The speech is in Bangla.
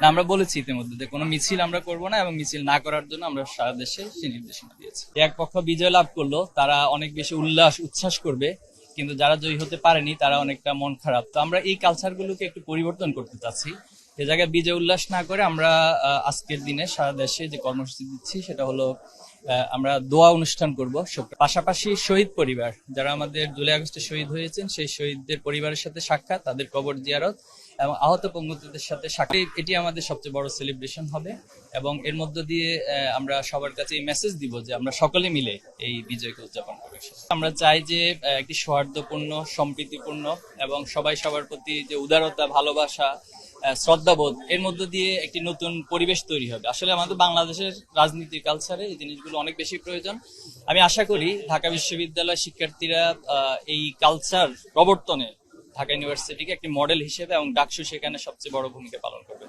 না, আমরা বলেছি ইতিমধ্যে যে কোনো মিছিল আমরা করব না, এবং মিছিল না করার জন্য আমরা সারা দেশে সেই নির্দেশনা দিয়েছি। এক পক্ষ বিজয় লাভ করলো, তারা অনেক বেশি উচ্ছ্বাস করবে, কিন্তু যারা জয়ী হতে পারেনি তারা অনেকটা মন খারাপ। তো আমরা এই কালচারগুলোকে একটু পরিবর্তন করতে চাচ্ছি। এ জায়গায় বিজয় উল্লাস না করে আমরা আজকের দিনে সারা দেশে যে কর্মসূচি দিচ্ছি সেটা হলো আমরা দোয়া অনুষ্ঠান করব। পাশাপাশি শহীদ পরিবার যারা আমাদের জুলাই আগস্টে শহীদ হয়েছেন সেই শহীদদের পরিবারের সাথে সাক্ষাৎ, তাদের কবর জিয়ারত এবং আহত পঙ্গুত্বদের সাথে সাক্ষাৎ, এটি আমাদের সবচেয়ে বড় সেলিব্রেশন হবে। এবং এর মধ্য দিয়ে আমরা সবার কাছে এই মেসেজ দিব যে আমরা সকলে মিলে এই বিজয়কে উদযাপন করব। আমরা চাই যে একটি সৌহার্দ্যপূর্ণ, সম্প্রীতিপূর্ণ এবং সবাই সবার প্রতি যে উদারতা, ভালোবাসা, শ্রদ্ধাবোধ, এর মধ্য দিয়ে একটি নতুন পরিবেশ তৈরি হবে। আসলে আমাদের বাংলাদেশের রাজনীতি কালচারে এই জিনিসগুলো অনেক বেশি প্রয়োজন। আমি আশা করি ঢাকা বিশ্ববিদ্যালয় শিক্ষার্থীরা এই কালচার প্রবর্তনে ঢাকা ইউনিভার্সিটিকে একটি মডেল হিসেবে এবং ডাকসু সেখানে সবচেয়ে বড় ভূমিকা পালন করবে।